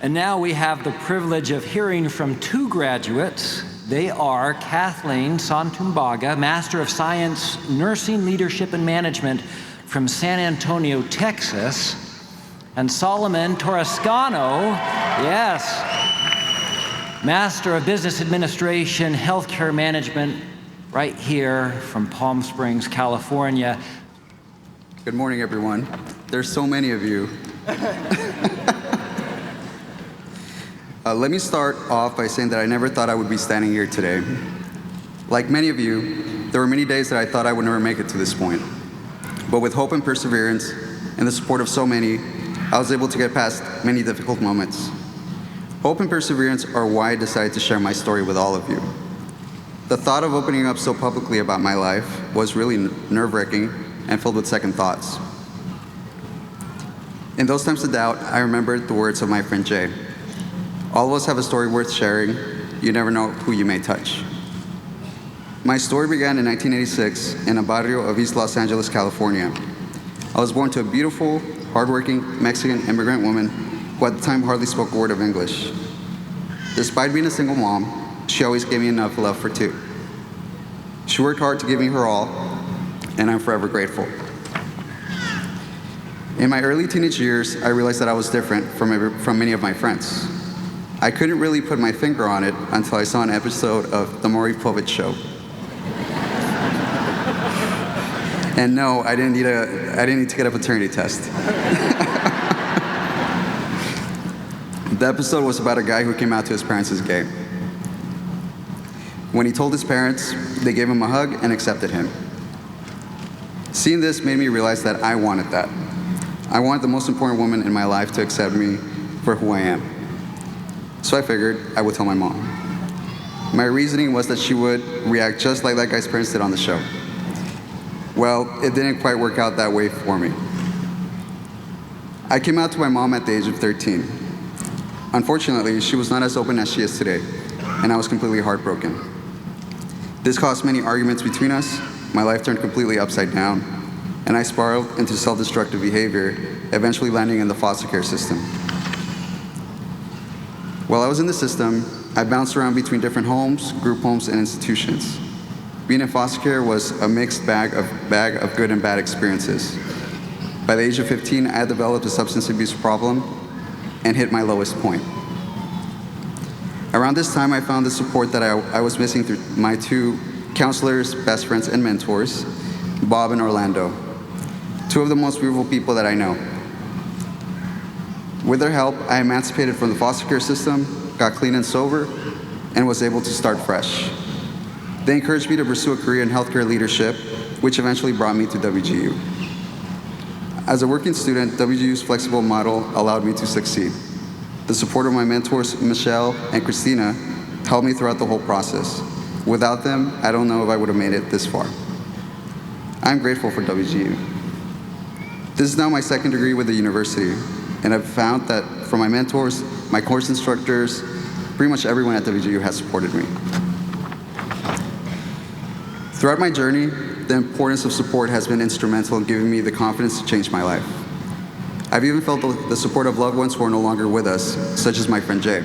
And now we have the privilege of hearing from two graduates. They are Kathleen Santumbaga, Master of Science, Nursing Leadership and Management from San Antonio, Texas, and Salomon Torrescano, yes, Master of Business Administration, Healthcare Management, right here from Palm Springs, California. Good morning, everyone. There's so many of you. Let me start off by saying that I never thought I would be standing here today. Like many of you, there were many days that I thought I would never make it to this point. But with hope and perseverance and the support of so many, I was able to get past many difficult moments. Hope and perseverance are why I decided to share my story with all of you. The thought of opening up so publicly about my life was really nerve-wracking and filled with second thoughts. In those times of doubt, I remembered the words of my friend Jay. All of us have a story worth sharing. You never know who you may touch. My story began in 1986 in a barrio of East Los Angeles, California. I was born to a beautiful, hardworking Mexican immigrant woman who at the time hardly spoke a word of English. Despite being a single mom, she always gave me enough love for two. She worked hard to give me her all, and I'm forever grateful. In my early teenage years, I realized that I was different from many of my friends. I couldn't really put my finger on it until I saw an episode of The Maury Povich Show. And no, I didn't need to get a paternity test. The episode was about a guy who came out to his parents as gay. When he told his parents, they gave him a hug and accepted him. Seeing this made me realize that I wanted that. I wanted the most important woman in my life to accept me for who I am. So I figured I would tell my mom. My reasoning was that she would react just like that guy's parents did on the show. Well, it didn't quite work out that way for me. I came out to my mom at the age of 13. Unfortunately, she was not as open as she is today, and I was completely heartbroken. This caused many arguments between us. My life turned completely upside down, and I spiraled into self-destructive behavior, eventually landing in the foster care system. While I was in the system, I bounced around between different homes, group homes, and institutions. Being in foster care was a mixed bag of good and bad experiences. By the age of 15, I had developed a substance abuse problem and hit my lowest point. Around this time, I found the support that I was missing through my two counselors, best friends, and mentors, Bob and Orlando, two of the most beautiful people that I know. With their help, I emancipated from the foster care system, got clean and sober, and was able to start fresh. They encouraged me to pursue a career in healthcare leadership, which eventually brought me to WGU. As a working student, WGU's flexible model allowed me to succeed. The support of my mentors, Michelle and Christina, helped me throughout the whole process. Without them, I don't know if I would have made it this far. I'm grateful for WGU. This is now my second degree with the university, and I've found that from my mentors, my course instructors, pretty much everyone at WGU has supported me. Throughout my journey, the importance of support has been instrumental in giving me the confidence to change my life. I've even felt the support of loved ones who are no longer with us, such as my friend Jay.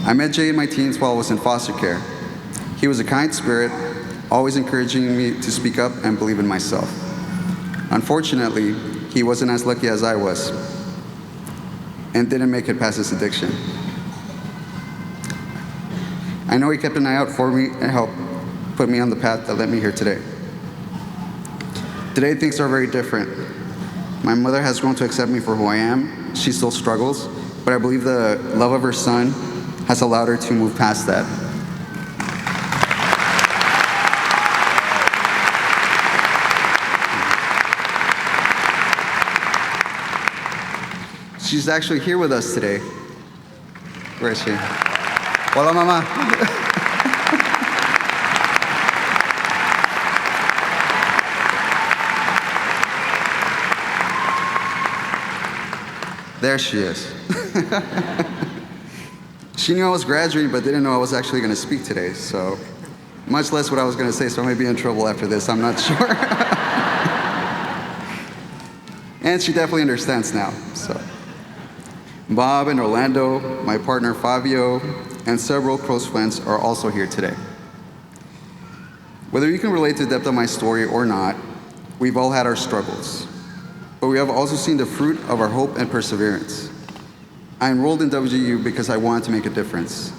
I met Jay in my teens while I was in foster care. He was a kind spirit, always encouraging me to speak up and believe in myself. Unfortunately, he wasn't as lucky as I was and didn't make it past his addiction. I know he kept an eye out for me and helped put me on the path that led me here today. Today, things are very different. My mother has grown to accept me for who I am. She still struggles, but I believe the love of her son has allowed her to move past that. She's actually here with us today. Where is she? Hola, mamá. There she is. She knew I was graduating, but didn't know I was actually going to speak today, so much less what I was going to say, so I may be in trouble after this, I'm not sure. And she definitely understands now, so. Bob and Orlando, my partner Fabio, and several close friends are also here today. Whether you can relate to the depth of my story or not, we've all had our struggles, but we have also seen the fruit of our hope and perseverance. I enrolled in WGU because I wanted to make a difference.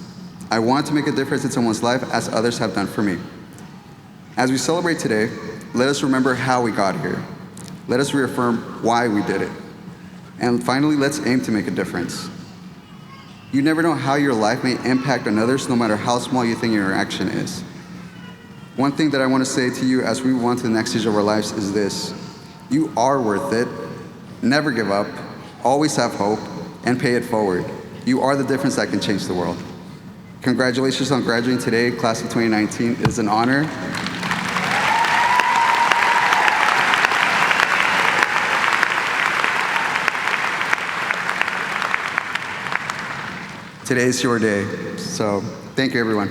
I wanted to make a difference in someone's life as others have done for me. As we celebrate today, let us remember how we got here. Let us reaffirm why we did it. And finally, let's aim to make a difference. You never know how your life may impact others, no matter how small you think your interaction is. One thing that I want to say to you as we move on to the next stage of our lives is this: you are worth it. Never give up. Always have hope, and pay it forward. You are the difference that can change the world. Congratulations on graduating today, class of 2019. It is an honor. Today is your day. So thank you, everyone.